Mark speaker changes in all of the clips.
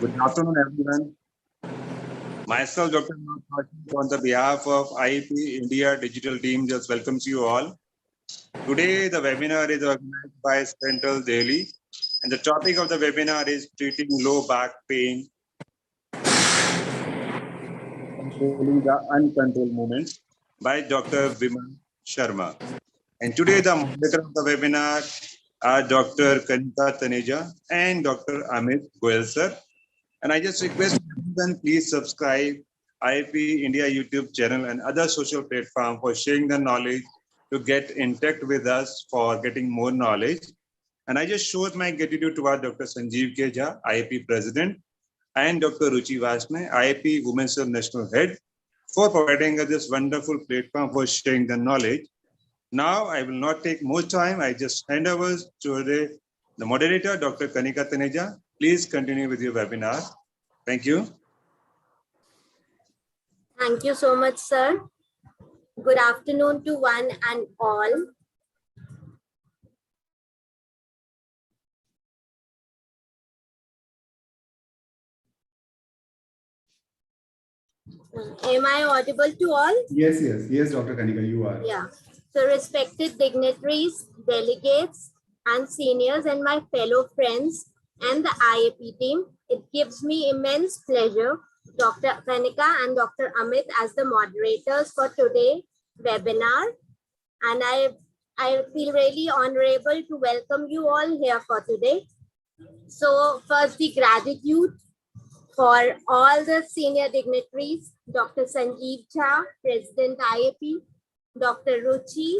Speaker 1: Good afternoon, everyone. Myself, Dr. Vimal Sharma, on the behalf of IEP India Digital Team, just welcomes you all. Today, the webinar is organized by Central Delhi, and the topic of the webinar is treating low back pain, controlling the uncontrolled movements by Dr. Vimal Sharma. And today, the moderator of the webinar are Dr. Kanika Taneja and Dr. Amit Goyal, sir. And I just request everyone, please subscribe IIP India YouTube channel and other social platform for sharing the knowledge to get in touch with us for getting more knowledge. And I just showed my gratitude to our Dr. Sanjeev Keja, IIP President, and Dr. Ruchi Vasne, IIP Women's Health National Head, for providing us this wonderful platform for sharing the knowledge. Now, I will not take more time. I just hand over to the moderator, Dr. Kanika Taneja. Please continue with your webinar. Thank you.
Speaker 2: Thank you so much, sir. Good afternoon to one and all. Am I audible to all?
Speaker 3: Yes, Dr. Kanika, you are.
Speaker 2: Yeah. So respected dignitaries, delegates, and seniors, and my fellow friends and the IAP team, it gives me immense pleasure, Dr. Kanika and Dr. Amit, as the moderators for today's webinar. And I feel really honorable to welcome you all here for today. So first, the gratitude for all the senior dignitaries, Dr. Sanjeev Jha, President IAP, Dr. Ruchi,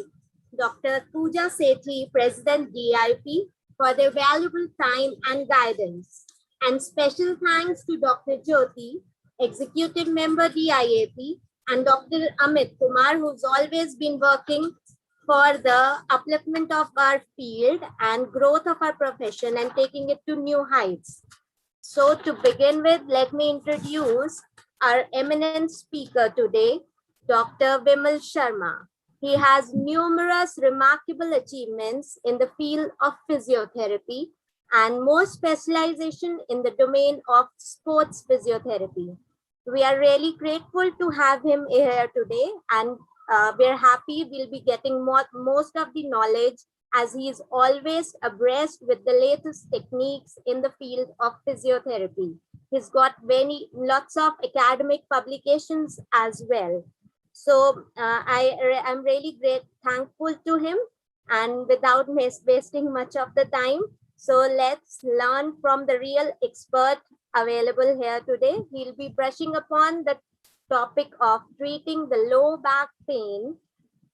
Speaker 2: Dr. Pooja Sethi, President DIP, for their valuable time and guidance. And special thanks to Dr. Jyoti, Executive Member DIAP, and Dr. Amit Kumar, who's always been working for the upliftment of our field and growth of our profession and taking it to new heights. So to begin with, let me introduce our eminent speaker today, Dr. Vimal Sharma. He has numerous remarkable achievements in the field of physiotherapy and more specialization in the domain of sports physiotherapy. We are really grateful to have him here today, and we're happy we'll be getting most of the knowledge, as he is always abreast with the latest techniques in the field of physiotherapy. He's got lots of academic publications as well. So I'm really thankful to him, and without wasting much of the time, so let's learn from the real expert available here today. He'll be brushing upon the topic of treating the low back pain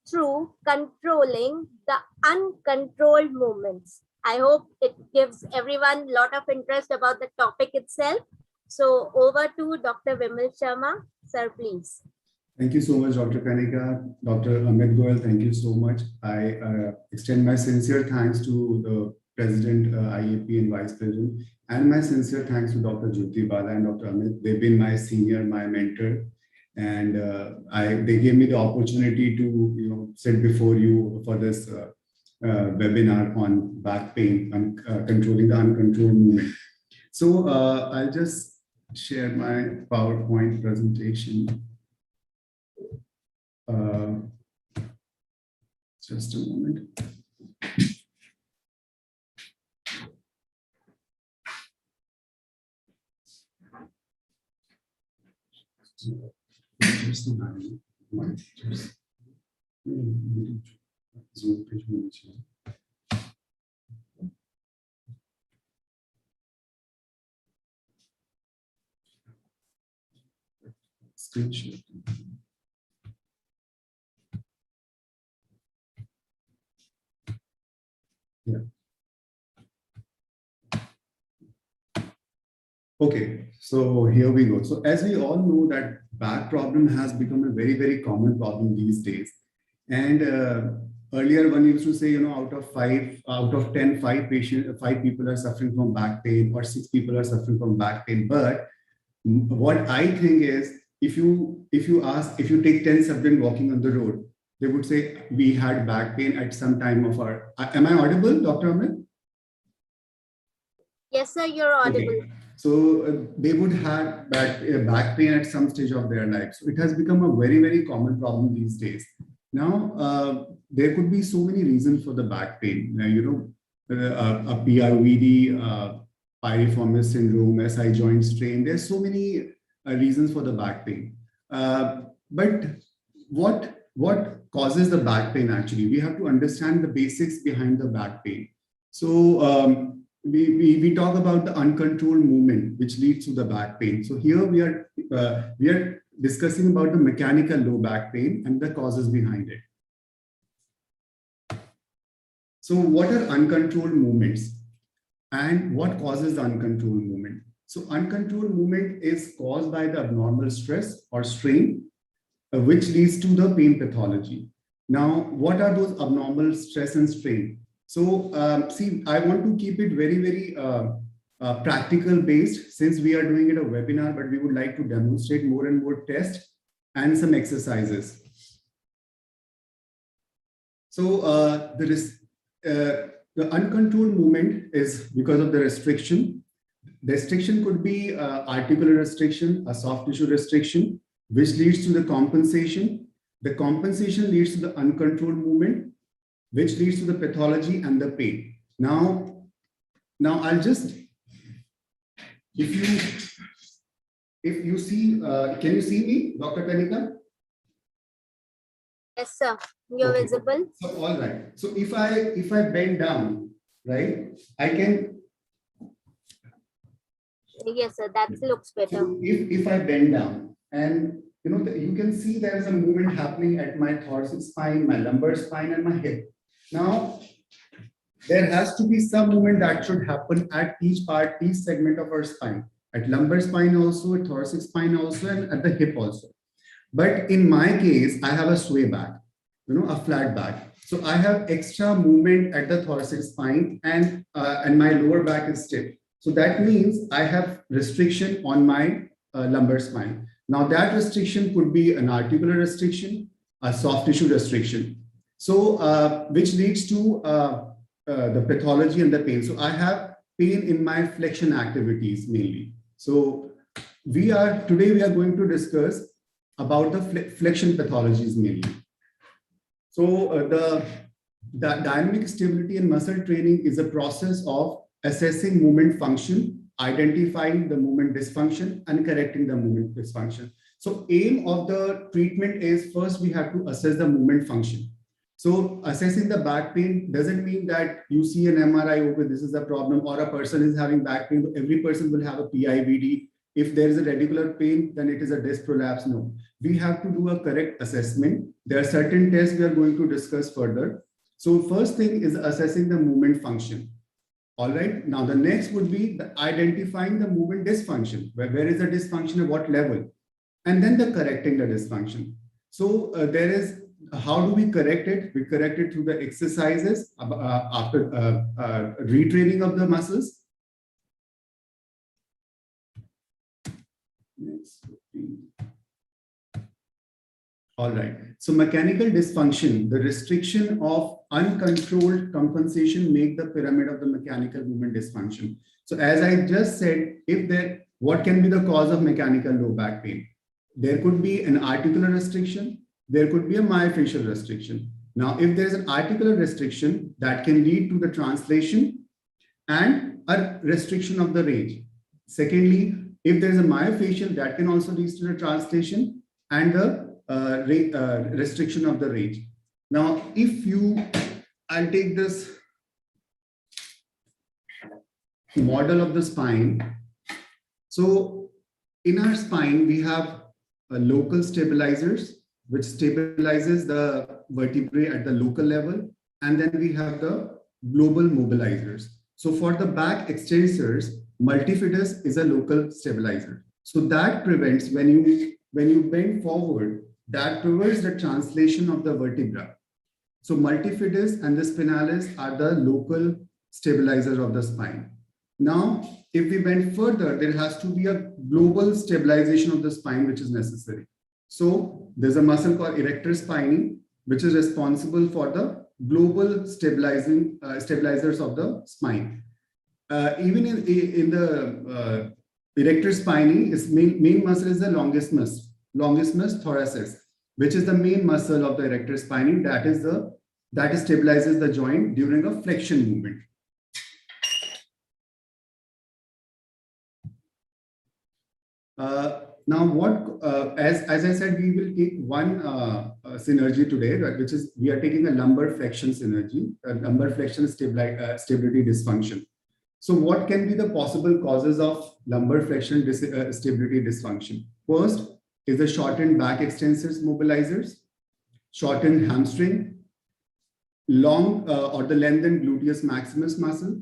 Speaker 2: through controlling the uncontrolled movements. I hope it gives everyone a lot of interest about the topic itself. So over to Dr. Vimal Sharma. Sir, please.
Speaker 3: Thank you so much, Dr. Kanika. Dr. Amit Goyal, thank you so much. I extend my sincere thanks to the President, IAP and Vice President, and my sincere thanks to Dr. Jyoti Bala and Dr. Amit. They've been my senior, my mentor. And they gave me the opportunity to sit before you for this webinar on back pain and controlling the uncontrolled movement. So I'll just share my PowerPoint presentation. Just a moment. Screen share. Yeah. Okay, so here we go. So as we all know that back problem has become a very, very common problem these days. And earlier one used to say, out of 10, five people are suffering from back pain, or 6 people are suffering from back pain. But what I think is, if you take 10 subjects walking on the road, they would say we had back pain at some time of our. Am I audible, Dr. Amit?
Speaker 2: Yes, sir, you're audible.
Speaker 3: Okay. So they would have back pain at some stage of their life. So it has become a very, very common problem these days. Now, there could be so many reasons for the back pain. A PRVD, piriformis syndrome, SI joint strain. There's so many reasons for the back pain. But what causes the back pain actually? We have to understand the basics behind the back pain. So we talk about the uncontrolled movement, which leads to the back pain. So here we are discussing about the mechanical low back pain and the causes behind it. So what are uncontrolled movements and what causes the uncontrolled movement? So uncontrolled movement is caused by the abnormal stress or strain, which leads to the pain pathology. Now, what are those abnormal stress and strain? So see, I want to keep it very, very practical based, since we are doing it a webinar, but we would like to demonstrate more and more tests and some exercises. So the uncontrolled movement is because of the restriction. The restriction could be articular restriction, a soft tissue restriction, which leads to the compensation. The compensation leads to the uncontrolled movement, which leads to the pathology and the pain. Now I'll just, if you see, can you see me, Dr. Kanika?
Speaker 2: Yes, sir. You're
Speaker 3: Okay.
Speaker 2: visible.
Speaker 3: So all right. So if I bend down, right, I can.
Speaker 2: Yes, sir. That looks better.
Speaker 3: So if I bend down, and you can see there's a movement happening at my thoracic spine, my lumbar spine, and my hip. Now, there has to be some movement that should happen at each segment of our spine, at lumbar spine also, at thoracic spine also, and at the hip also. But in my case, I have a sway back, a flat back. So I have extra movement at the thoracic spine, and my lower back is stiff. So that means I have restriction on my lumbar spine. Now that restriction could be an articular restriction, a soft tissue restriction. So which leads to the pathology and the pain. So I have pain in my flexion activities mainly. So today we are going to discuss about the flexion pathologies mainly. So the dynamic stability and muscle training is a process of assessing movement function, identifying the movement dysfunction, and correcting the movement dysfunction. So aim of the treatment is, first we have to assess the movement function. So assessing the back pain doesn't mean that you see an MRI, okay, this is a problem, or a person is having back pain. Every person will have a PIVD. If there is a radicular pain, then it is a disc prolapse. No, we have to do a correct assessment. There are certain tests we are going to discuss further. So first thing is assessing the movement function. All right. Now the next would be identifying the movement dysfunction. Where is the dysfunction at what level? And then the correcting the dysfunction. So there is, how do we correct it? We correct it through the exercises after retraining of the muscles. Next. All right. So mechanical dysfunction, the restriction of uncontrolled compensation make the pyramid of the mechanical movement dysfunction. So as I just said, what can be the cause of mechanical low back pain? There could be an articular restriction. There could be a myofascial restriction. Now, if there is an articular restriction, that can lead to the translation and a restriction of the range. Secondly, if there is a myofascial, that can also lead to the translation and the restriction of the range. Now, I'll take this model of the spine. So in our spine, we have local stabilizers, which stabilizes the vertebrae at the local level. And then we have the global mobilizers. So for the back extensors, multifidus is a local stabilizer. So that prevents, when you bend forward, that prevents the translation of the vertebra. So multifidus and the spinalis are the local stabilizers of the spine. Now, if we bend further, there has to be a global stabilization of the spine, which is necessary. So there's a muscle called erector spinae, which is responsible for the global stabilizers of the spine. Even in the erector spinae is main muscle is the longissimus thoracis, which is the main muscle of the erector spinae that stabilizes the joint during a flexion movement. Now, as I said, we will take one synergy today, which is we are taking a lumbar flexion synergy, lumbar flexion stability dysfunction. So what can be the possible causes of lumbar flexion stability dysfunction? First is the shortened back extensors mobilizers, shortened hamstring, long or the lengthened gluteus maximus muscle,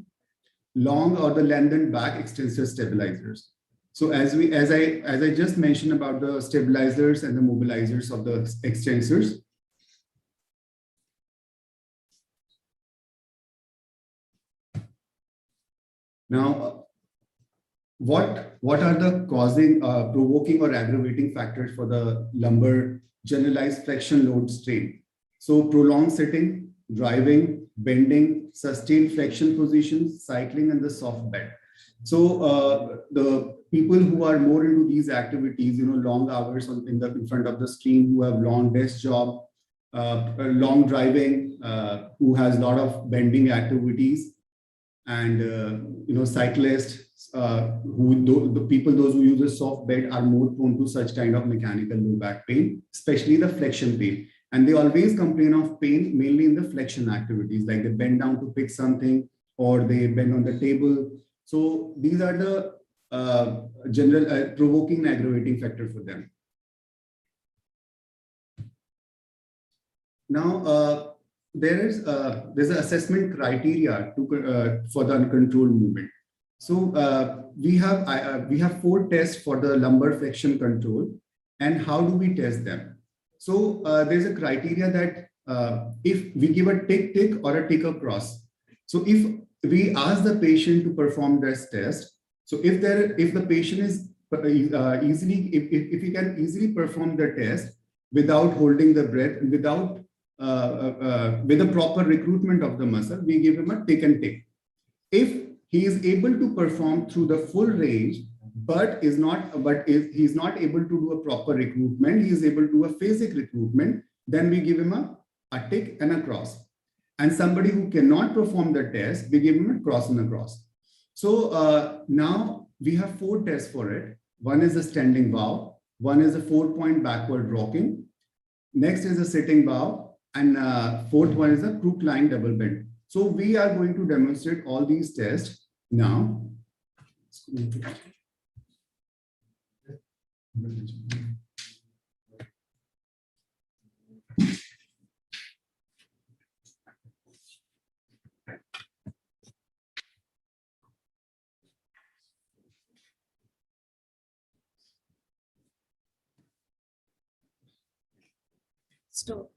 Speaker 3: long or the lengthened back extensor stabilizers. So as I just mentioned about the stabilizers and the mobilizers of the extensors. Now, what are the causing, provoking or aggravating factors for the lumbar generalized flexion load strain? So prolonged sitting, driving, bending, sustained flexion positions, cycling, and the soft bed. So the people who are more into these activities, long hours in front of the screen, who have long desk job, long driving, who has a lot of bending activities, and cyclists, those who use a soft bed are more prone to such kind of mechanical low back pain, especially the flexion pain. And they always complain of pain mainly in the flexion activities, like they bend down to pick something or they bend on the table. So these are the general provoking and aggravating factor for them. Now, there's an assessment criteria for the uncontrolled movement. So we have 4 tests for the lumbar flexion control, and how do we test them? So there's a criteria that if we give a tick or a tick across. So if we ask the patient to perform this test, so if the patient is if he can easily perform the test without holding the breath, without with a proper recruitment of the muscle, we give him a tick and tick. If he is able to perform through the full range, but he's not able to do a proper recruitment, he is able to do a phasic recruitment, then we give him a tick and a cross. And somebody who cannot perform the test, we give him a cross and a cross. So now we have 4 tests for it. One is a standing bow, one is a 4-point backward rocking, next is a sitting bow, and 4th one is a crook lying double bend. So we are going to demonstrate all these tests now.
Speaker 2: Stop.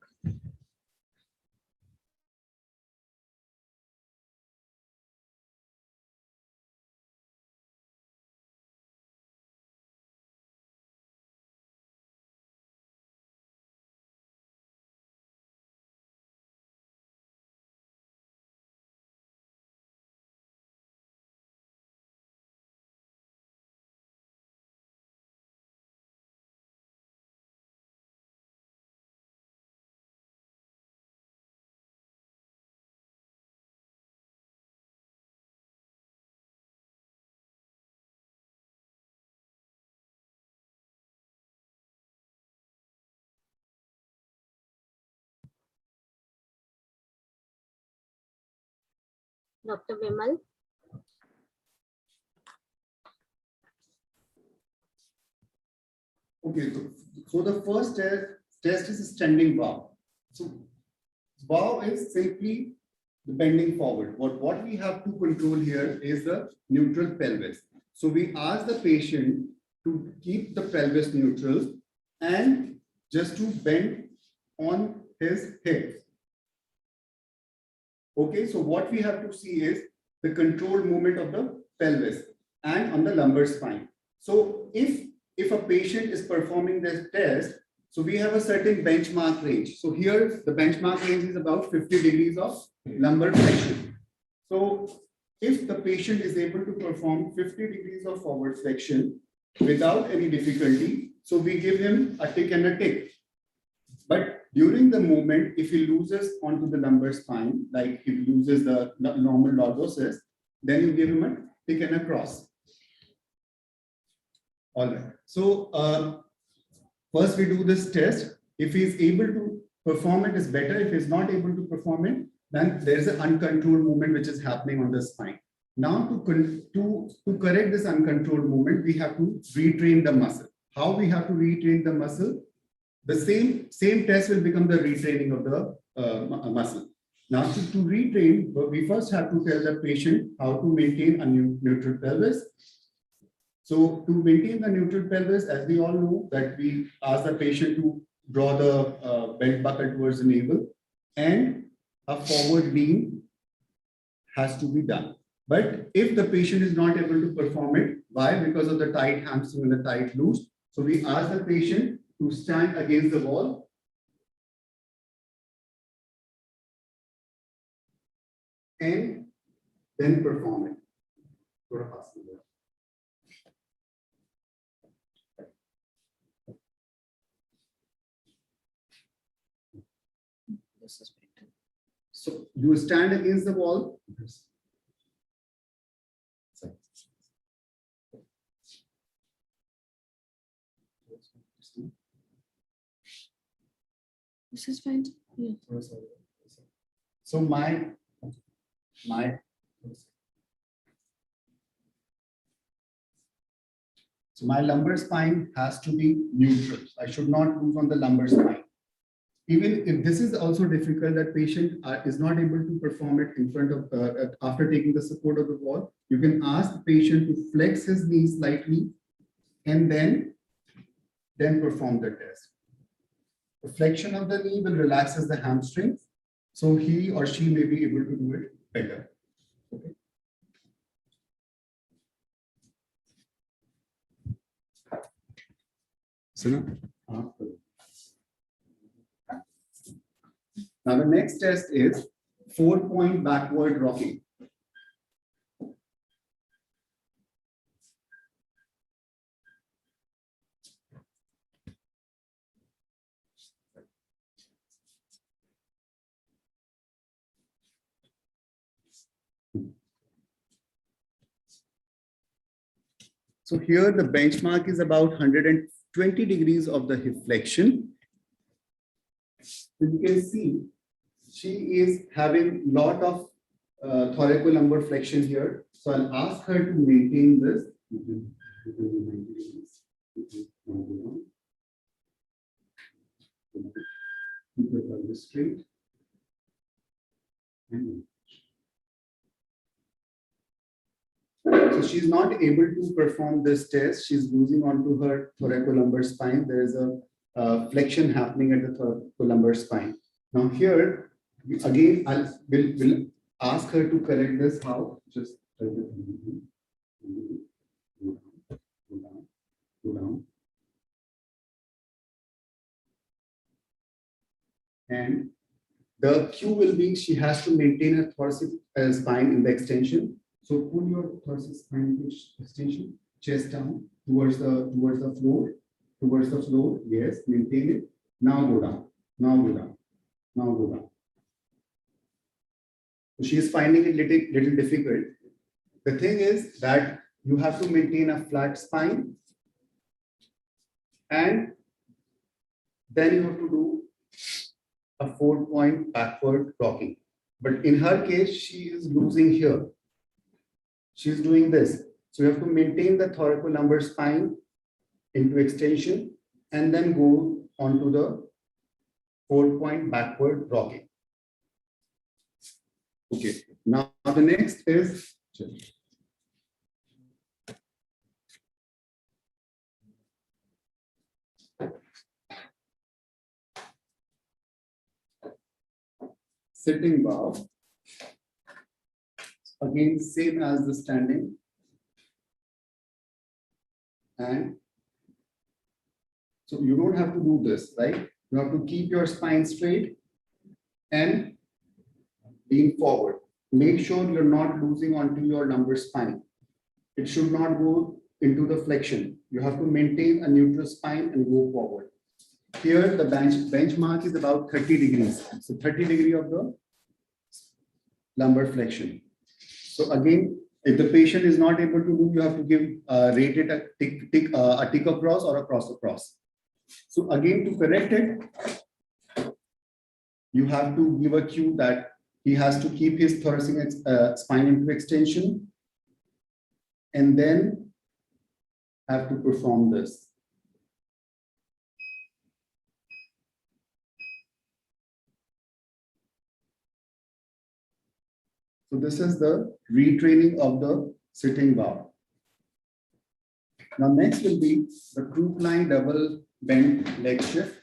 Speaker 2: Dr. Vimal.
Speaker 3: Okay, so the first test is standing bow. So bow is simply the bending forward. What we have to control here is the neutral pelvis. So we ask the patient to keep the pelvis neutral and just to bend on his hips. Okay, so what we have to see is the controlled movement of the pelvis and on the lumbar spine. So if a patient is performing this test, so we have a certain benchmark range. So here the benchmark range is about 50 degrees of lumbar flexion. So if the patient is able to perform 50 degrees of forward flexion without any difficulty, so we give him a tick and a tick. But during the movement, if he loses onto the lumbar spine, like he loses the normal lordosis, then you give him a tick and a cross. All right. So first we do this test. If he is able to perform it, is better. If he is not able to perform it, then there is an uncontrolled movement which is happening on the spine. Now to correct this uncontrolled movement, we have to retrain the muscle. How we have to retrain the muscle? The same test will become the retraining of the muscle. Now to retrain, we first have to tell the patient how to maintain a neutral pelvis. So to maintain the neutral pelvis, as we all know, that we ask the patient to draw the belt buckle towards the navel, and a forward lean has to be done. But if the patient is not able to perform it, why? Because of the tight hamstring and the tight glutes. So we ask the patient to stand against the wall and then perform it. So you stand against the wall.
Speaker 4: This is fine. Yeah.
Speaker 3: So my lumbar spine has to be neutral. I should not move on the lumbar spine. Even if this is also difficult, that patient is not able to perform it in front of, after taking the support of the wall, you can ask the patient to flex his knees slightly and then perform the test. The flexion of the knee will relaxes the hamstrings, so he or she may be able to do it better. Okay. So now the next test is 4-point backward rocking. So here the benchmark is about 120 degrees of the hip flexion. You can see she is having lot of thoracolumbar flexion here. So I'll ask her to maintain this. Keep the pelvis straight. So she's not able to perform this test. She's losing onto her thoracolumbar spine. There is a flexion happening at the thoracolumbar spine. Now here, again, will ask her to correct this. How? Just go down. And the cue will be she has to maintain a thoracic spine in the extension. So pull your thoracic spine extension, chest down towards the floor. Yes, maintain it. Now go down. Now go down. Now go down. So she is finding it little difficult. The thing is that you have to maintain a flat spine, and then you have to do a 4-point backward rocking. But in her case, she is losing here. She's doing this. So you have to maintain the thoracolumbar spine into extension and then go onto the 4-point backward rocking. Okay. Now the next is sitting bow. Again, same as the standing. And so you don't have to do this, right? You have to keep your spine straight and lean forward. Make sure you're not losing onto your lumbar spine. It should not go into the flexion. You have to maintain a neutral spine and go forward. Here, the benchmark is about 30 degrees. So 30 degree of the lumbar flexion. So again, if the patient is not able to move, you have to give rate it a tick across or a cross across. So again, to correct it, you have to give a cue that he has to keep his thoracic spine into extension and then have to perform this. So this is the retraining of the sitting bow. Now next will be the croup line double bend leg shift.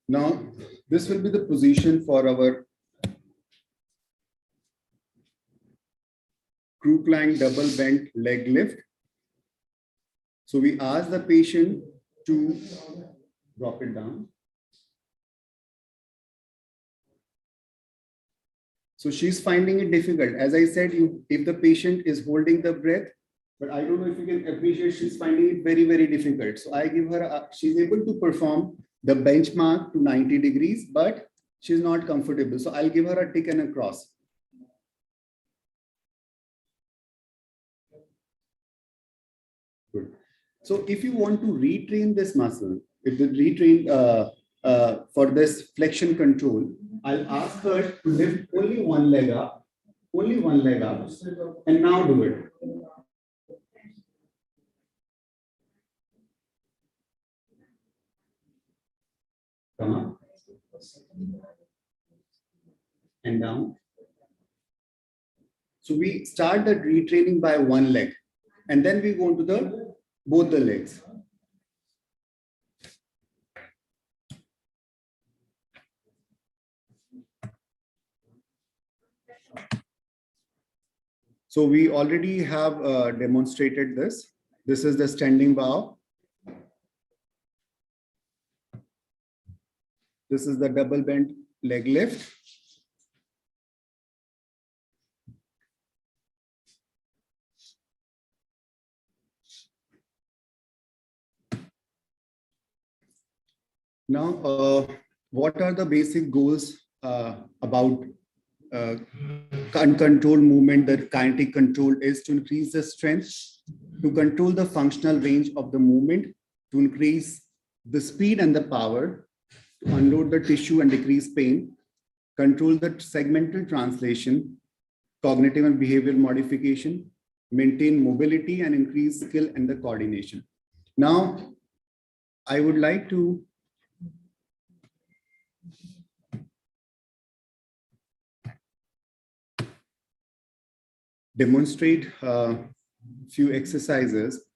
Speaker 3: Now, this will be the position for our croup line double bent leg lift. So we ask the patient to drop it down. So she's finding it difficult. As I said, if the patient is holding the breath, but I don't know if you can appreciate, she's finding it very, very difficult. So I give her, she's able to perform the benchmark to 90 degrees, but she's not comfortable. So I'll give her a tick and a cross. Good. So if you want to retrain this muscle, if the retrain for this flexion control, I'll ask her to lift only one leg up, and now do it. Come up and down. So we start the retraining by one leg, and then we go into both the legs. So we already have demonstrated this. This is the standing bow. This is the double bent leg lift. Now, what are the basic goals about uncontrolled movement? The kinetic control is to increase the strength, to control the functional range of the movement, to increase the speed and the power, to unload the tissue and decrease pain, control the segmental translation, cognitive and behavioral modification, maintain mobility and increase skill and the coordination. Now, I would like to demonstrate a few exercises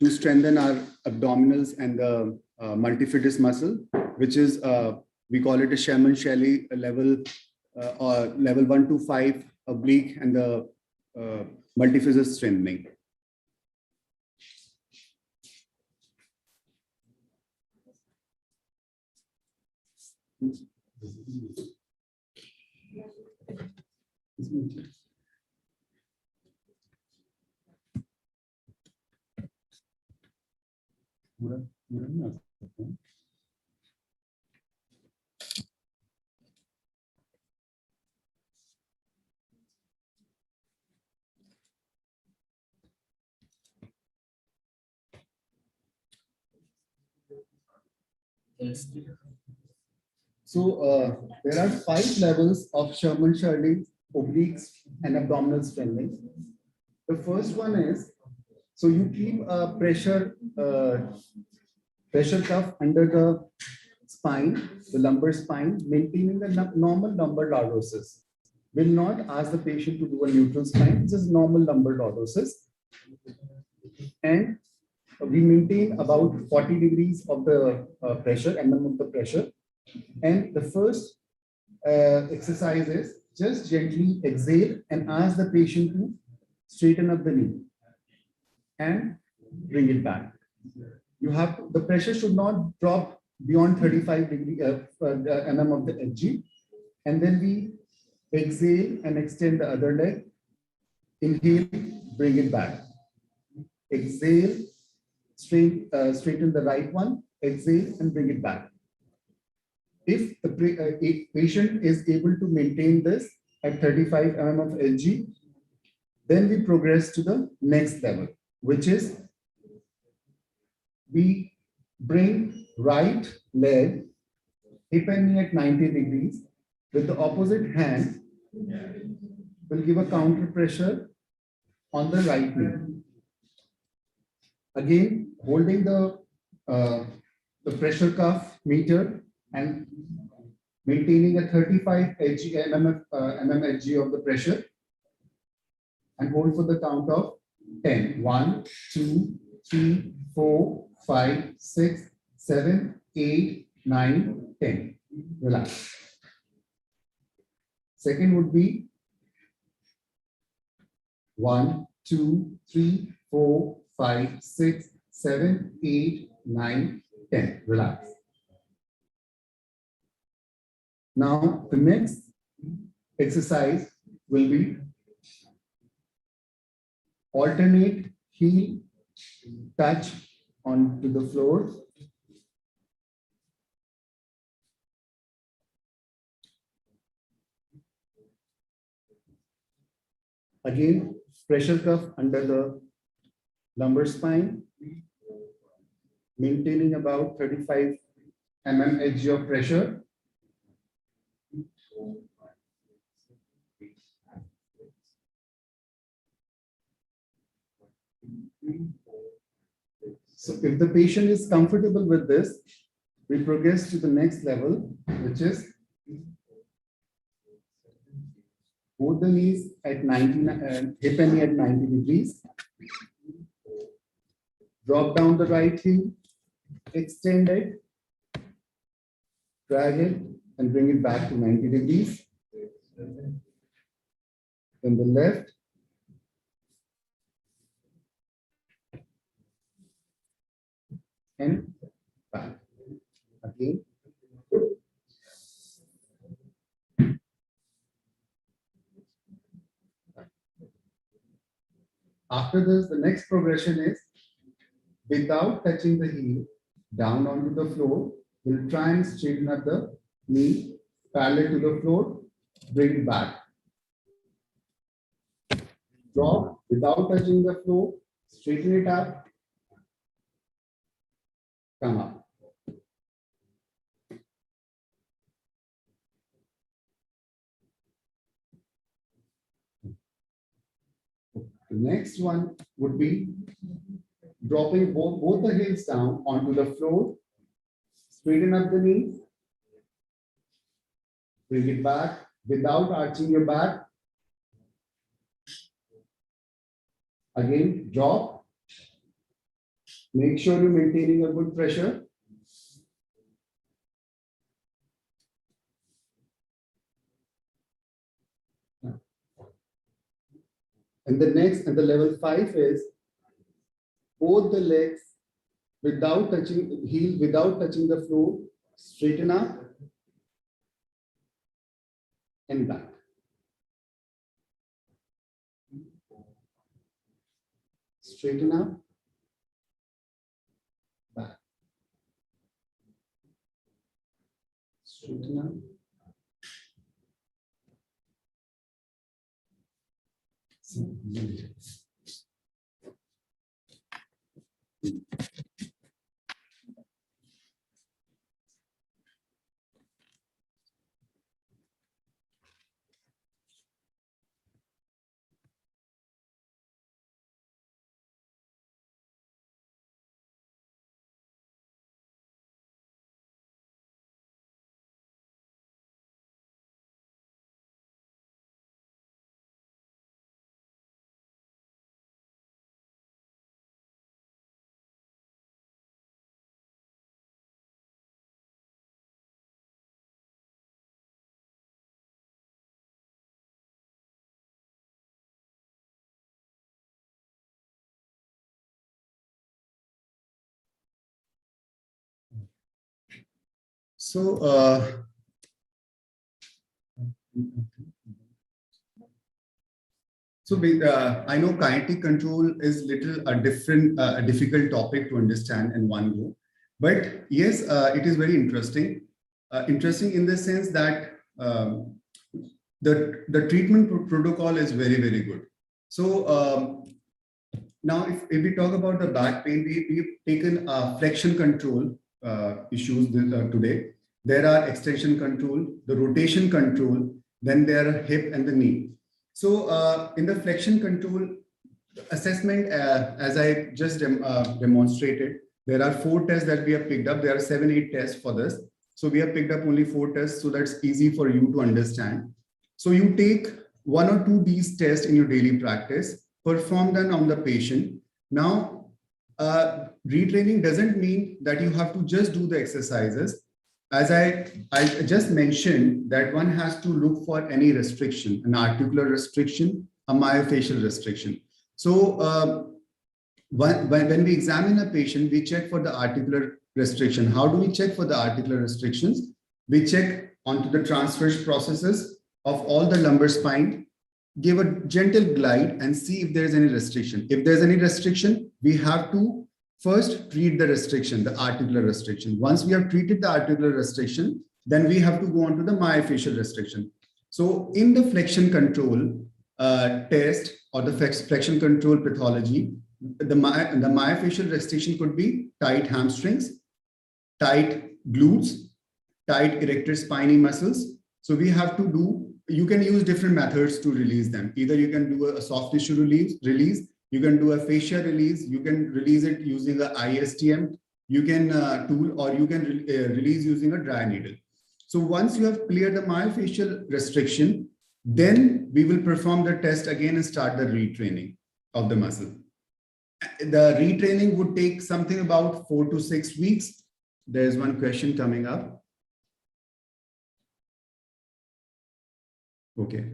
Speaker 3: to strengthen our abdominals and the multifidus muscle, which is, we call it a Shaman Shelley level, or level 1 to 5 oblique and the multifidus strengthening. So there are 5 levels of Sherman Shirley obliques and abdominal strengthening. The first one is, so you keep a pressure cuff under the spine, the lumbar spine, maintaining the normal lumbar lordosis. Will not ask the patient to do a neutral spine, just normal lumbar lordosis. And we maintain about 40 degrees of the pressure, of the pressure. And the first exercise is just gently exhale and ask the patient to straighten up the knee and bring it back. You have the pressure should not drop beyond 35 degree mm of the FG. And then we exhale and extend the other leg. Inhale, bring it back. Exhale, straighten the right one. Exhale and bring it back. If the patient is able to maintain this at 35 mm of LG, then we progress to the next level, which is we bring right leg hip and knee at 90 degrees with the opposite hand. Will give a counter pressure on the right knee. Again, holding the pressure cuff meter and maintaining a 35 mmHg of the pressure, and hold for the count of 10. 1, 2, 3, 4, 5, 6, 7, 8, 9, 10. Relax. Second would be 1, 2, 3, 4, 5, 6, 7, 8, 9, 10. Relax. Now, the next exercise will be alternate heel touch onto the floor. Again, pressure cuff under the lumbar spine, maintaining about 35 mmHg of pressure. So if the patient is comfortable with this, we progress to the next level, which is both the knees at 90, hip and knee at 90 degrees. Drop down the right heel, extend it, drag it, and bring it back to 90 degrees. Then the left. And back. Again. After this, the next progression is without touching the heel, down onto the floor. We'll try and straighten up the knee parallel to the floor, bring it back. Drop without touching the floor, straighten it up, come up. The next one would be dropping both the heels down onto the floor, straighten up the knees, bring it back without arching your back. Again, drop. Make sure you're maintaining a good pressure. And the next, and the level 5 is both the legs without touching heel, without touching the floor, straighten up and back. Straighten up, back. Straighten up. I know kinetic control is a difficult topic to understand in one go, but yes, it is very interesting. Interesting in the sense that the treatment protocol is very good. So now, if we talk about the back pain, we've taken flexion control issues today. There are extension control, the rotation control, then there are hip and the knee. So in the flexion control assessment, as I just demonstrated, there are 4 tests that we have picked up. There are 7, 8 tests for this. So we have picked up only 4 tests, so that's easy for you to understand. So you take 1 or 2 these tests in your daily practice, perform them on the patient. Now, retraining doesn't mean that you have to just do the exercises. As I just mentioned, that one has to look for any restriction, an articular restriction, a myofascial restriction. So when we examine a patient, we check for the articular restriction. How do we check for the articular restrictions? We check onto the transverse processes of all the lumbar spine, give a gentle glide and see if there is any restriction. If there's any restriction, we have to first treat the restriction, the articular restriction. Once we have treated the articular restriction, then we have to go on to the myofascial restriction. So in the flexion control test or the flexion control pathology, the myofascial restriction could be tight hamstrings, tight glutes, tight erector spinae muscles. So we have to do, you can use different methods to release them. Either you can do a soft tissue release, you can do a fascia release, you can release it using a ISTM, you can tool, or you can release using a dry needle. So once you have cleared the myofascial restriction, then we will perform the test again and start the retraining of the muscle. The retraining would take something about 4 to 6 weeks. There's one question coming up. Okay.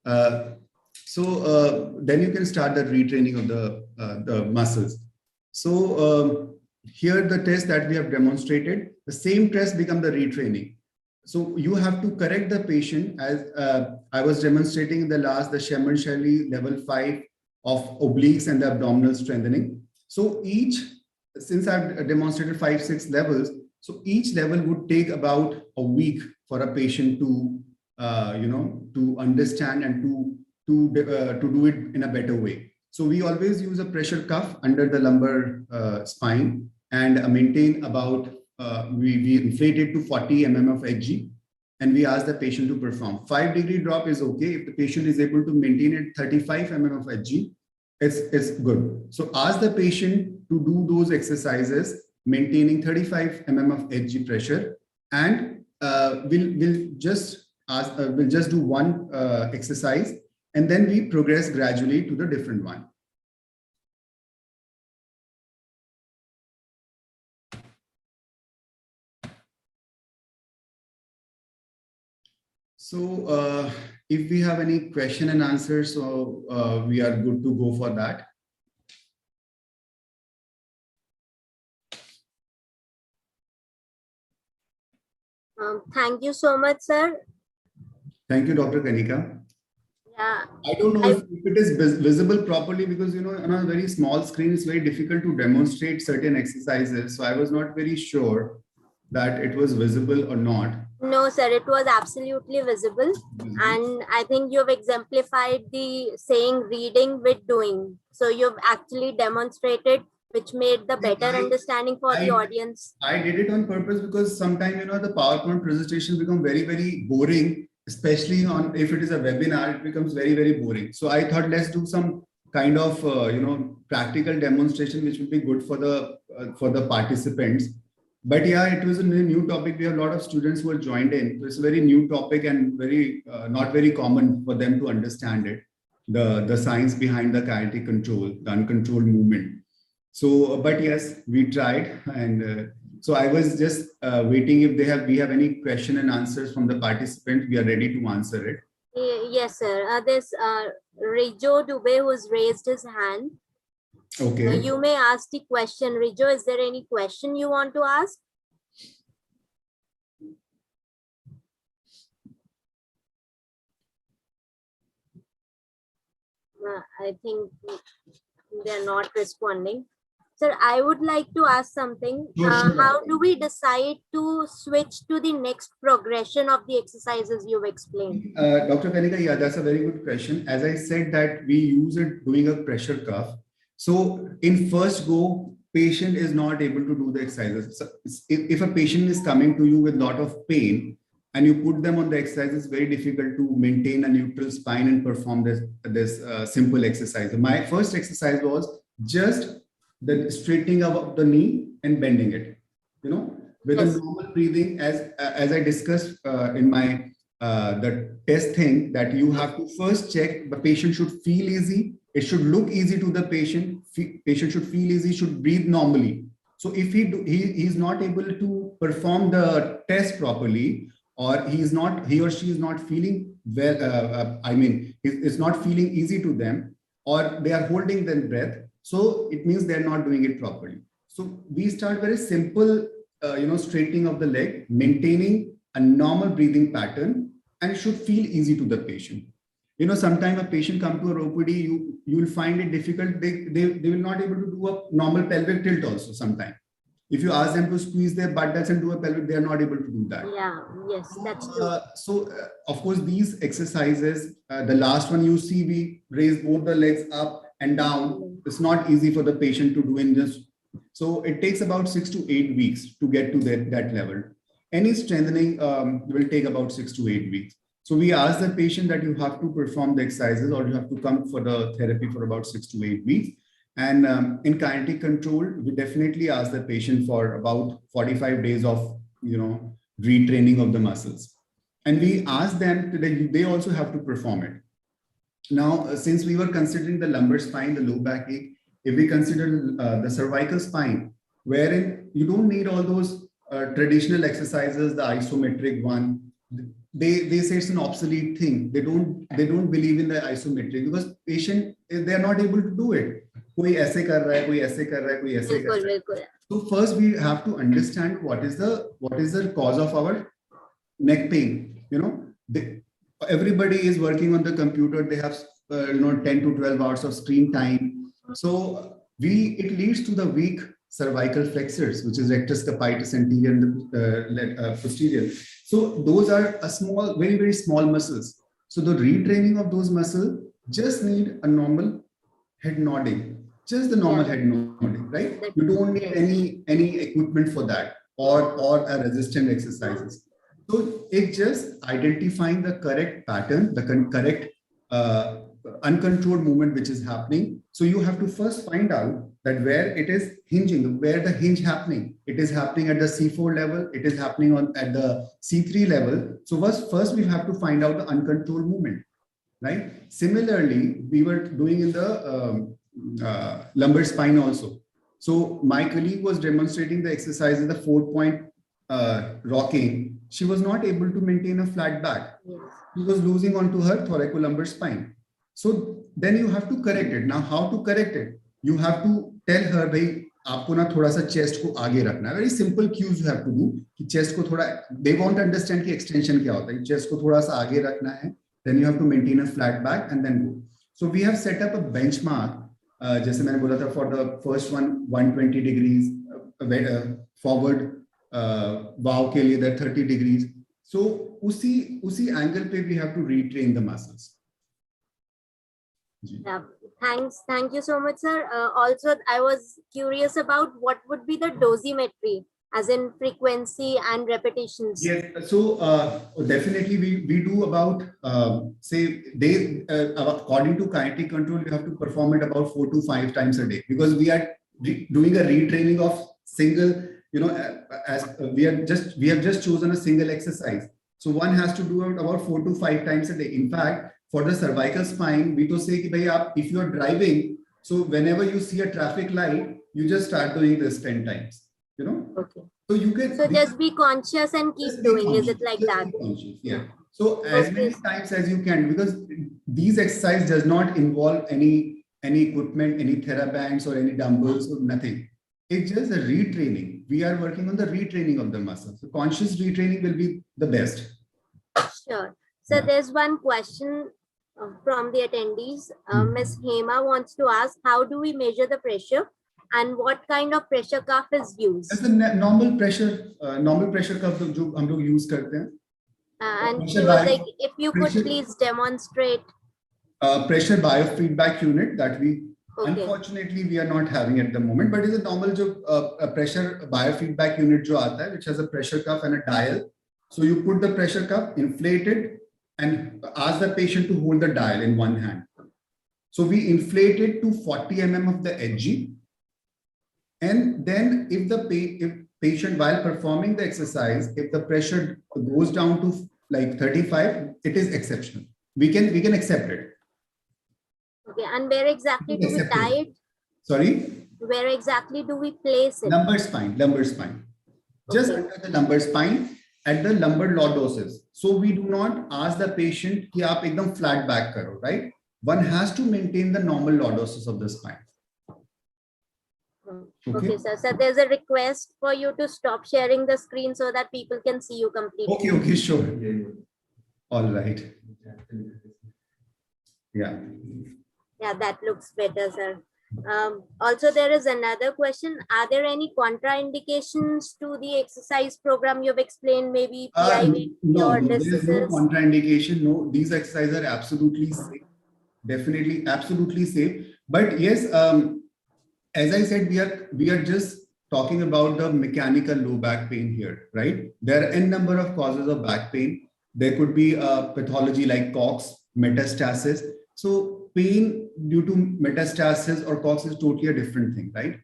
Speaker 3: Then you can start the retraining of the muscles. So here the test that we have demonstrated, the same test become the retraining. So you have to correct the patient as I was demonstrating in the Sherman-Shelley level 5 of obliques and the abdominal strengthening. So since I've demonstrated 5, 6 levels, so each level would take about a week for a patient to to understand and to do it in a better way. So we always use a pressure cuff under the lumbar spine and maintain about, we inflate it to 40 mm of Hg, and we ask the patient to perform. 5-degree drop is okay. If the patient is able to maintain it 35 mm of Hg, it's good. So ask the patient to do those exercises, maintaining 35 mm of Hg pressure, and we'll just do one exercise, and then we progress gradually to the different one. So if we have any question and answers, so we are good to go for that.
Speaker 2: Thank you so much, sir.
Speaker 3: Thank you, Dr. Kanika.
Speaker 2: Yeah.
Speaker 3: I don't know if it is visible properly, because on a very small screen, it's very difficult to demonstrate certain exercises. So I was not very sure that it was visible or not.
Speaker 2: No, sir, it was absolutely visible. And I think you've exemplified the saying reading with doing. So you've actually demonstrated, which made the better understanding for the audience.
Speaker 3: I did it on purpose because sometimes, the PowerPoint presentation become very boring, especially if it is a webinar, it becomes very boring. So I thought, let's do some kind of, practical demonstration, which would be good for the participants. But yeah, it was a new topic. We have a lot of students who are joined in. So it's a very new topic and very not very common for them to understand it. The science behind the kinetic control, the uncontrolled movement. So, but yes, we tried, and so I was just waiting if we have any question and answers from the participants. We are ready to answer it.
Speaker 2: Yes, sir. There's Rijo Dubey who's raised his hand.
Speaker 3: Okay.
Speaker 2: You may ask the question. Rijo, is there any question you want to ask? I think they're not responding. Sir, I would like to ask something.
Speaker 3: Sure.
Speaker 2: How do we decide to switch to the next progression of the exercises you've explained?
Speaker 3: Dr. Kanika, yeah, that's a very good question. As I said that we use it doing a pressure cuff. So in first go, patient is not able to do the exercises. So if a patient is coming to you with lot of pain and you put them on the exercise, it's very difficult to maintain a neutral spine and perform this simple exercise. My first exercise was just the straightening of the knee and bending it, with a
Speaker 2: Yes.
Speaker 3: normal breathing, as I discussed in my the test thing, that you have to first check the patient should feel easy. It should look easy to the patient. Patient should feel easy, should breathe normally. So if he's not able to perform the test properly, or he or she is not feeling well, it's not feeling easy to them, or they are holding their breath, so it means they're not doing it properly. So we start very simple, straightening of the leg, maintaining a normal breathing pattern, and it should feel easy to the patient. Sometimes a patient come to a OPD, you will find it difficult. They will not able to do a normal pelvic tilt also sometimes. If you ask them to squeeze their buttocks and do a pelvic, they are not able to do that.
Speaker 2: Yeah, yes, that's true.
Speaker 3: So of course, these exercises, the last one you see, we raise both the legs up and down. It's not easy for the patient to do in this. So it takes about 6 to 8 weeks to get to that level. Any strengthening will take about 6 to 8 weeks. So we ask the patient that you have to perform the exercises, or you have to come for the therapy for about 6 to 8 weeks. And in kinetic control, we definitely ask the patient for about 45 days of, retraining of the muscles. And we ask them that they also have to perform it. Now, since we were considering the lumbar spine, the low back ache, if we consider the cervical spine, wherein you don't need all those traditional exercises, the isometric one, they say it's an obsolete thing. They don't believe in the isometric because patient, they are not able to do it. कोई ऐसे कर रहा है, कोई ऐसे कर रहा है, कोई ऐसे कर रहा है. So first we have to understand what is the cause of our neck pain. Everybody is working on the computer. They have 10 to 12 hours of screen time. So it leads to the weak cervical flexors, which is rectus capitis anterior and posterior. So those are a small, very, very small muscles. So the retraining of those muscles just need a normal head nodding, just the normal head nodding, right? You don't need any equipment for that or a resistant exercises. So it's just identifying the correct pattern, the correct uncontrolled movement which is happening. So you have to first find out that where it is hinging, where the hinge happening. It is happening at the C4 level. It is happening at the C3 level. So first we have to find out the uncontrolled movement, right? Similarly, we were doing in the lumbar spine also. So my colleague was demonstrating the exercise in the 4-point rocking. She was not able to maintain a flat back.
Speaker 2: Yes.
Speaker 3: She was losing onto her thoracolumbar spine. So then you have to correct it. Now, how to correct it? You have to tell her, भाई आपको ना थोड़ा सा chest को आगे रखना है. Very simple cues you have to do. कि chest को थोड़ा, they won't understand कि extension क्या होता है. Chest को थोड़ा सा आगे रखना है. Then you have to maintain a flat back and then go. So we have set up a benchmark. जैसे मैंने बोला था, for the first one 120 degrees forward bow के लिए that 30 degrees. So उसी angle पे we have to retrain the muscles.
Speaker 2: Yeah, thank you so much, sir. Also, I was curious about what would be the dosimetry, as in frequency and repetitions.
Speaker 3: Yes, so definitely we do about according to kinetic control, you have to perform it about 4 to 5 times a day, because we are doing a retraining of single, as we have just chosen a single exercise. So one has to do it about 4 to 5 times a day. In fact, for the cervical spine, we to say कि भाई if you are driving, so whenever you see a traffic light, you just start doing this 10 times.
Speaker 2: Okay.
Speaker 3: So you can.
Speaker 2: So just be conscious and keep doing. Is it like that?
Speaker 3: Yeah. So as many times as you can, because these exercises does not involve any equipment, any therabands or any dumbbells or nothing. It's just a retraining. We are working on the retraining of the muscle. So conscious retraining will be the best.
Speaker 2: Sure. So there's one question from the attendees. Ms. Hema wants to ask, how do we measure the pressure and what kind of pressure cuff is used?
Speaker 3: That's the normal pressure cuff जो हम लोग use करते हैं.
Speaker 2: And she was like, if you could please demonstrate.
Speaker 3: Pressure biofeedback unit that we
Speaker 2: Okay.
Speaker 3: unfortunately we are not having at the moment, but it's a normal a pressure biofeedback unit जो आता है, which has a pressure cuff and a dial. So you put the pressure cuff, inflate it, and ask the patient to hold the dial in one hand. So we inflate it to 40 mm of the edge. And then if the patient, while performing the exercise, if the pressure goes down to like 35, it is exceptional. We can accept it.
Speaker 2: Okay, and where exactly do we tie it?
Speaker 3: Sorry?
Speaker 2: Where exactly do we place it?
Speaker 3: Lumbar spine. Just
Speaker 2: Okay.
Speaker 3: under the lumbar spine, at the lumbar lordosis. So we do not ask the patient कि आप एकदम flat back करो, right? One has to maintain the normal lordosis of the spine.
Speaker 2: Okay, sir. So there's a request for you to stop sharing the screen so that people can see you completely.
Speaker 3: Okay, sure. All right. Yeah.
Speaker 2: Yeah, that looks better, sir. Also, there is another question. Are there any contraindications to the exercise program you've explained? Maybe PIV
Speaker 3: no,
Speaker 2: or
Speaker 3: there is no
Speaker 2: diseases?
Speaker 3: contraindication. No, these exercises are absolutely safe. Definitely, absolutely safe. But yes, as I said, we are just talking about the mechanical low back pain here, right? There are n number of causes of back pain. There could be a pathology like COX, metastasis. So pain due to metastasis or COX is totally a different thing, right?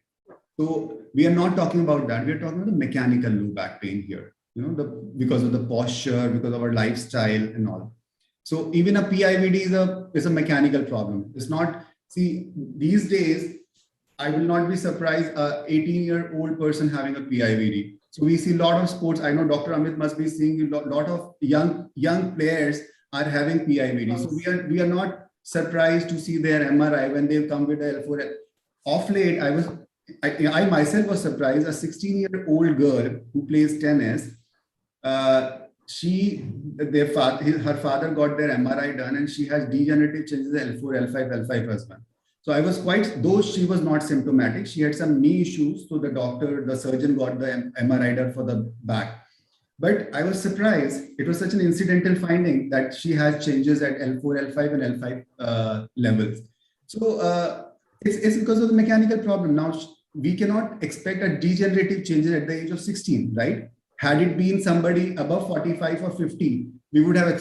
Speaker 3: So we are not talking about that. We are talking about the mechanical low back pain here, you know, because of the posture, because of our lifestyle and all. So even a PIVD is a mechanical problem. It's not, see, these days, I will not be surprised a 18-year-old person having a PIVD. So we see a lot of sports. I know Dr. Amit must be seeing a lot of young players are having PIVD. So we are not surprised to see their MRI when they come with a L4. Of late, I myself was surprised. A 16-year-old girl who plays tennis, her father got their MRI done, and she has degenerative changes L4, L5 as well. So I was quite, though she was not symptomatic, she had some knee issues. So the surgeon got the MRI done for the back. But I was surprised. It was such an incidental finding that she has changes at L4, L5 and L5 levels. So it's because of the mechanical problem. Now, we cannot expect a degenerative changes at the age of 16, right? Had it been somebody above 45 or 50, we would have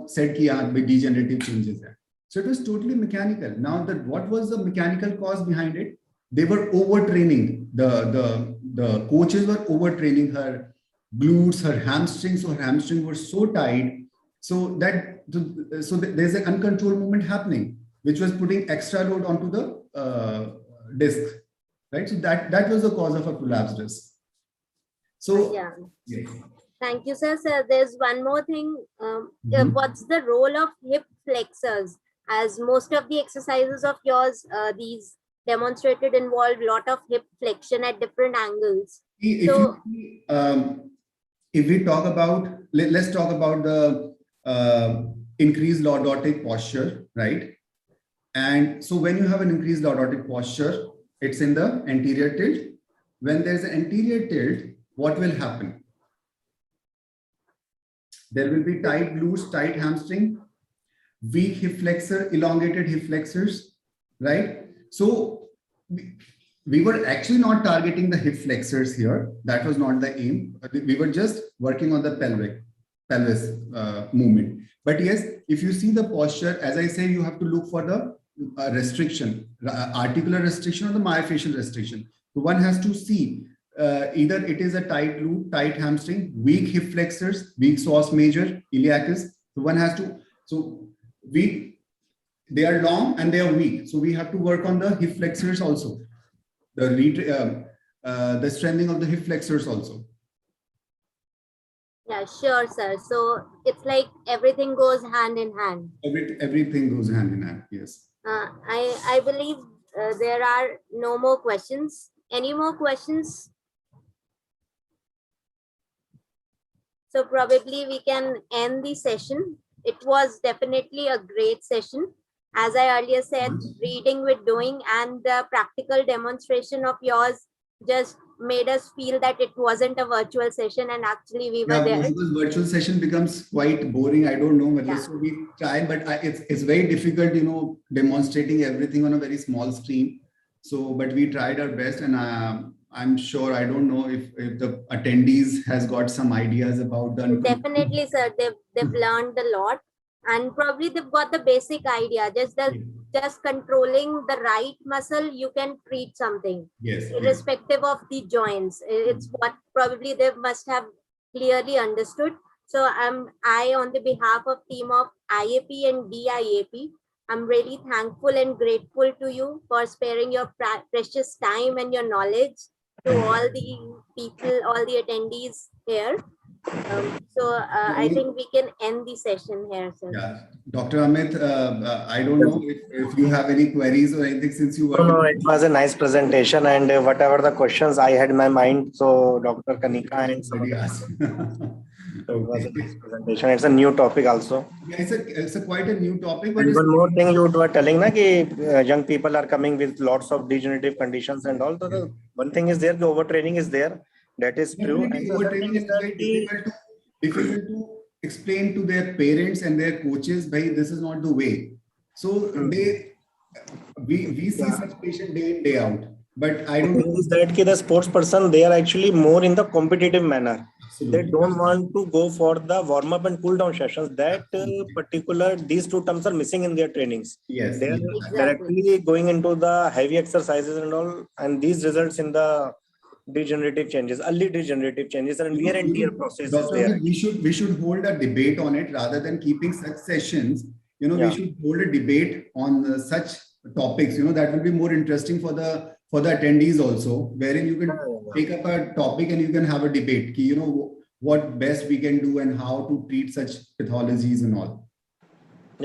Speaker 3: said that with degenerative changes there. So it was totally mechanical. Now, what was the mechanical cause behind it? They were overtraining. The coaches were overtraining her glutes, her hamstrings. So her hamstrings were so tight. So there's an uncontrolled movement happening, which was putting extra load onto the disc, right? So that was the cause of a prolapsed disc. So
Speaker 2: yeah.
Speaker 3: Yes.
Speaker 2: Thank you, sir. Sir, there's one more thing. What's the role of hip flexors? As most of the exercises of yours, these demonstrated involve a lot of hip flexion at different angles.
Speaker 3: If we talk about, let's talk about the increased lordotic posture, right? And so when you have an increased lordotic posture, it's in the anterior tilt. When there's an anterior tilt, what will happen? There will be tight glutes, tight hamstring, weak hip flexor, elongated hip flexors, right? So we were actually not targeting the hip flexors here. That was not the aim. We were just working on the pelvis movement. But yes, if you see the posture, as I say, you have to look for the restriction, articular restriction or the myofascial restriction. So one has to see either it is a tight glute, tight hamstring, weak hip flexors, weak psoas major, iliacus. So one has to, they are long and they are weak. So we have to work on the hip flexors also, the strengthening of the hip flexors also.
Speaker 2: Yeah, sure, sir. So it's like everything goes hand in hand.
Speaker 3: Everything goes hand in hand, yes.
Speaker 2: I believe there are no more questions. Any more questions? So probably we can end the session. it was definitely a great session. As I earlier said, reading with doing and the practical demonstration of yours just made us feel that it wasn't a virtual session and actually we were
Speaker 3: Yeah,
Speaker 2: there.
Speaker 3: because virtual session becomes quite boring. I don't know.
Speaker 2: Yeah.
Speaker 3: So we try, but it's very difficult, demonstrating everything on a very small screen. So, but we tried our best, and I'm sure, I don't know if the attendees has got some ideas about the
Speaker 2: Definitely, sir. They've learned a lot, and probably they've got the basic idea. Just controlling the right muscle, you can treat something,
Speaker 3: Yes, yes.
Speaker 2: irrespective of the joints. It's what probably they must have clearly understood. So I, on the behalf of team of IAP and DIAP, I'm really thankful and grateful to you for sparing your precious time and your knowledge to all the people, all the attendees here. I think we can end the session here, sir.
Speaker 3: Yeah, Dr. Amit, I don't know if you have any queries or anything since you work.
Speaker 5: No, it was a nice presentation, and whatever the questions I had in my mind, so Dr. Kanika and some
Speaker 3: Already
Speaker 5: other
Speaker 3: asked.
Speaker 5: so it was a nice presentation. It's a new topic also.
Speaker 3: Yeah, it's a quite a new topic, but
Speaker 5: And
Speaker 3: it's
Speaker 5: one more thing you were telling, na, ki, young people are coming with lots of degenerative conditions and all. So the one thing is there, the overtraining is there. That is true. And
Speaker 3: definitely
Speaker 5: the other thing
Speaker 3: overtraining,
Speaker 5: is
Speaker 3: and it's
Speaker 5: that
Speaker 3: very difficult to explain to their parents and their coaches, "Bhai, this is not the way." So we see such patient day in day out, but I
Speaker 5: the
Speaker 3: don't
Speaker 5: thing
Speaker 3: know.
Speaker 5: is that ki the sports person, they are actually more in the competitive manner. They
Speaker 3: Absolutely.
Speaker 5: don't want to go for the warm up and cool down sessions. That these two terms are missing in their trainings.
Speaker 3: Yes.
Speaker 5: They are
Speaker 3: Yes.
Speaker 5: directly going into the heavy exercises and all, and these results in the degenerative changes, early degenerative changes, and wear and tear process is
Speaker 3: Dr.
Speaker 5: there.
Speaker 3: Amit, we should hold a debate on it rather than keeping such sessions. We
Speaker 5: Yeah.
Speaker 3: should hold a debate on such topics. That will be more interesting for the attendees also, wherein you can take up a topic and you can have a debate. What best we can do and how to treat such pathologies and all.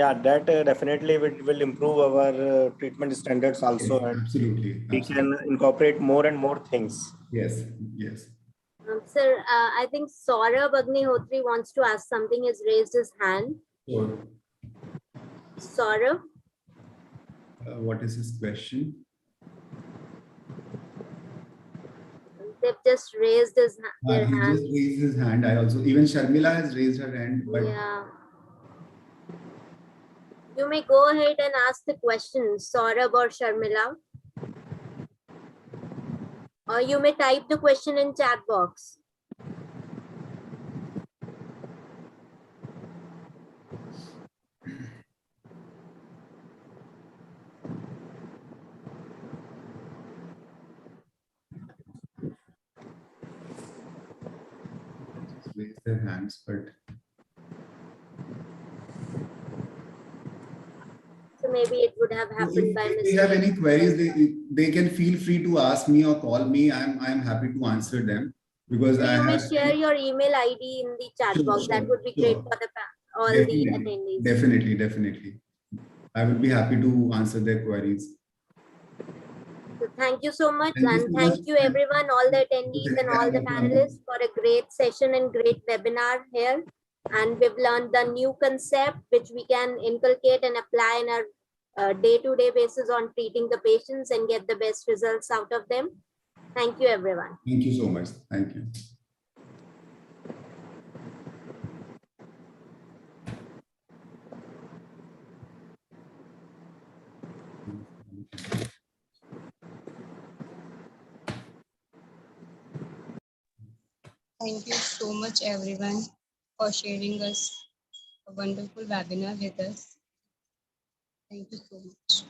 Speaker 5: Yeah, that definitely will improve our treatment standards also,
Speaker 3: Yes,
Speaker 5: and
Speaker 3: absolutely.
Speaker 5: we can incorporate more and more things.
Speaker 3: Yes. Yes.
Speaker 2: Sir, I think Saurabh Agnihotri wants to ask something. He's raised his hand.
Speaker 3: Sure.
Speaker 2: Saurabh?
Speaker 3: What is his question?
Speaker 2: They've just raised their
Speaker 3: He
Speaker 2: hands.
Speaker 3: just raised his hand. Even Sharmila has raised her hand, but
Speaker 2: Yeah. You may go ahead and ask the question, Saurabh or Sharmila. Or you may type the question in chat box.
Speaker 3: raise their hands, but
Speaker 2: So maybe it would have happened by
Speaker 3: if they have
Speaker 2: mistake.
Speaker 3: any queries, they can feel free to ask me or call me. I'm happy to answer them because
Speaker 2: So
Speaker 3: I
Speaker 2: you may
Speaker 3: have
Speaker 2: share your email ID in the chat box. That would be great for all the attendees.
Speaker 3: Definitely. I would be happy to answer their queries.
Speaker 2: So thank you so much,
Speaker 3: Thank you
Speaker 2: and
Speaker 3: so
Speaker 2: thank
Speaker 3: much.
Speaker 2: you everyone, all the attendees and all the panelists for a great session and great webinar here. And we've learned the new concept which we can inculcate and apply in our day-to-day basis on treating the patients and get the best results out of them. Thank you, everyone.
Speaker 3: Thank you so much. Thank you.
Speaker 6: Thank you so much, everyone, for sharing us a wonderful webinar with us. Thank you so much.